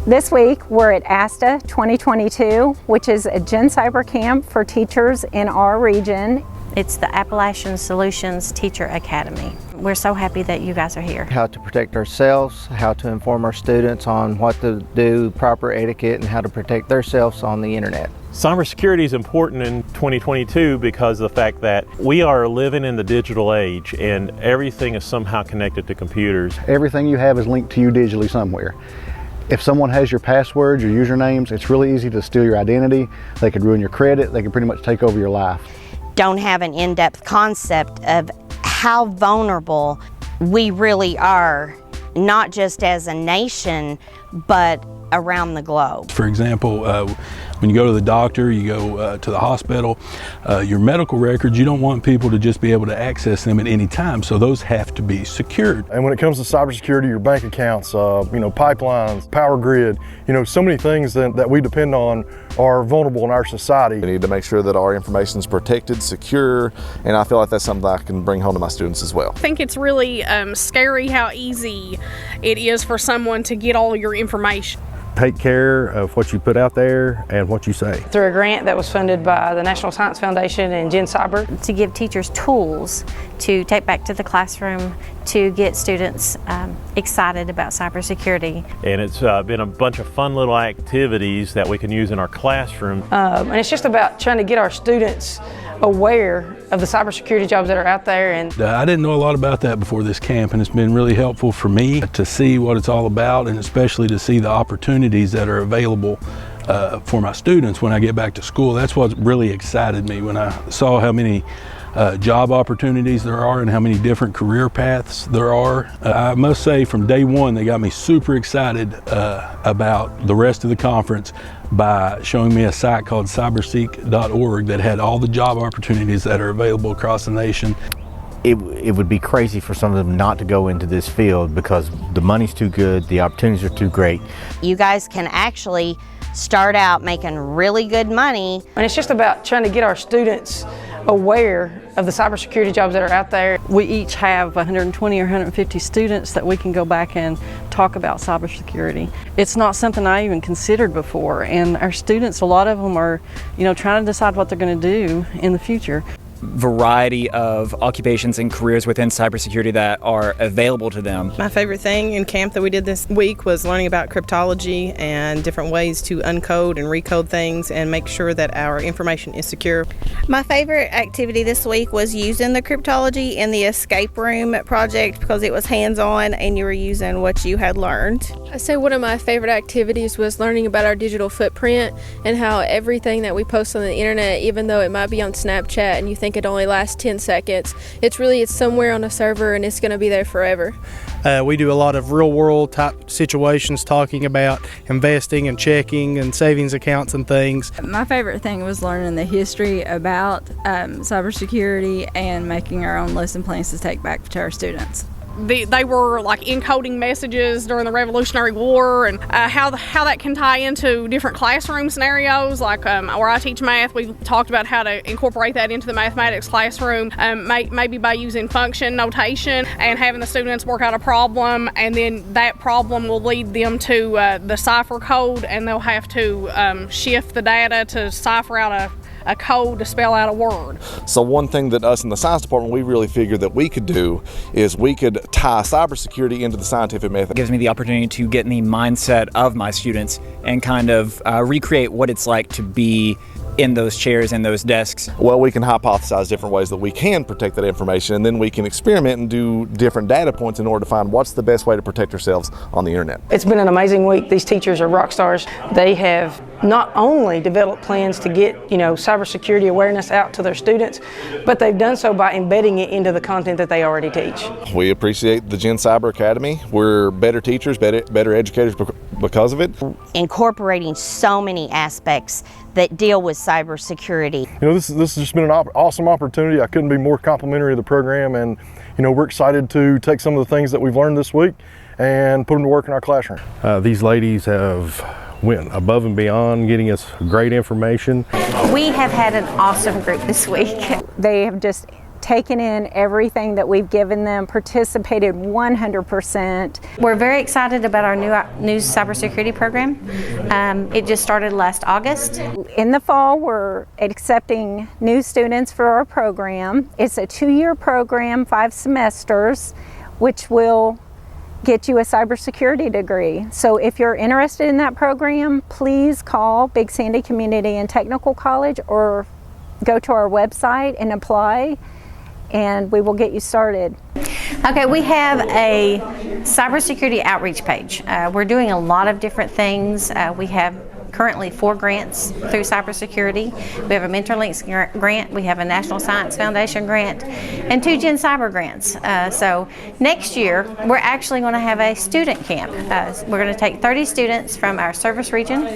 This week we're at ASTA 2022, which is a Gen Cyber camp for teachers in our region. It's the Appalachian Solutions Teacher Academy. We're so happy that you guys are here. How to protect ourselves, how to inform our students on what to do, proper etiquette, and how to protect themselves on the internet. Cybersecurity is important in 2022 because of the fact that we are living in the digital age and everything is somehow connected to computers. Everything you have is linked to you digitally somewhere. If someone has your passwords, your usernames, it's really easy to steal your identity. They could ruin your credit. They could pretty much take over your life. Don't have an in-depth concept of how vulnerable we really are, not just as a nation, but around the globe. For example, when you go to the doctor, you go to the hospital, your medical records, you don't want people to just be able to access them at any time, so those have to be secured. And when it comes to cybersecurity, your bank accounts, pipelines, power grid, so many things that we depend on are vulnerable in our society. We need to make sure that our information is protected, secure, and I feel like that's something that I can bring home to my students as well. I think it's really scary how easy it is for someone to get all your information. Take care of what you put out there and what you say. Through a grant that was funded by the National Science Foundation and Gen Cyber. To give teachers tools to take back to the classroom to get students excited about cybersecurity. And it's been a bunch of fun little activities that we can use in our classroom. And it's just about trying to get our students aware of the cybersecurity jobs that are out there. And I didn't know a lot about that before this camp, and it's been really helpful for me to see what it's all about, and especially to see the opportunities that are available for my students when I get back to school. That's what really excited me when I saw how many job opportunities there are and how many different career paths there are. I must say from day one they got me super excited about the rest of the conference by showing me a site called cyberseek.org that had all the job opportunities that are available across the nation. It would be crazy for some of them not to go into this field because the money's too good, the opportunities are too great. You guys can actually start out making really good money. And it's just about trying to get our students aware of the cybersecurity jobs that are out there. We each have 120 or 150 students that we can go back and talk about cybersecurity. It's not something I even considered before, and our students, a lot of them are, trying to decide what they're going to do in the future. Variety of occupations and careers within cybersecurity that are available to them. My favorite thing in camp that we did this week was learning about cryptology and different ways to uncode and recode things and make sure that our information is secure. My favorite activity this week was using the cryptology in the escape room project because it was hands-on and you were using what you had learned. I'd say one of my favorite activities was learning about our digital footprint and how everything that we post on the internet, even though it might be on Snapchat and you think it only lasts 10 seconds, it's somewhere on a server and it's going to be there forever. We do a lot of real world type situations talking about investing and checking and savings accounts and things. My favorite thing was learning the history about cybersecurity and making our own lesson plans to take back to our students. They were like encoding messages during the Revolutionary War and how that can tie into different classroom scenarios. Like where I teach math, we talked about how to incorporate that into the mathematics classroom, maybe by using function notation and having the students work out a problem, and then that problem will lead them to the cipher code, and they'll have to shift the data to cipher out a code to spell out a word. So one thing that us in the science department, we really figured that we could do is we could tie cybersecurity into the scientific method. It gives me the opportunity to get in the mindset of my students and kind of recreate what it's like to be in those chairs and those desks. Well, we can hypothesize different ways that we can protect that information, and then we can experiment and do different data points in order to find what's the best way to protect ourselves on the internet. It's been an amazing week. These teachers are rock stars. They have not only developed plans to get cybersecurity awareness out to their students, but they've done so by embedding it into the content that they already teach. We appreciate the Gen Cyber Academy. We're better teachers, better educators because of it. Incorporating so many aspects that deal with cybersecurity. This has just been an awesome opportunity. I couldn't be more complimentary of the program, and we're excited to take some of the things that we've learned this week and put them to work in our classroom. These ladies have went above and beyond getting us great information. We have had an awesome group this week. They have just taken in everything that we've given them, participated 100%. We're very excited about our new cybersecurity program. It just started last August. In the fall, we're accepting new students for our program. It's a 2-year program, 5 semesters, which will get you a cybersecurity degree. So if you're interested in that program, please call Big Sandy Community and Technical College or go to our website and apply, and we will get you started. Okay, we have a cybersecurity outreach page. We're doing a lot of different things. We have currently 4 grants through cybersecurity. We have a MentorLinks grant, we have a National Science Foundation grant, and 2 Gen Cyber grants. So next year, we're actually going to have a student camp. We're going to take 30 students from our service region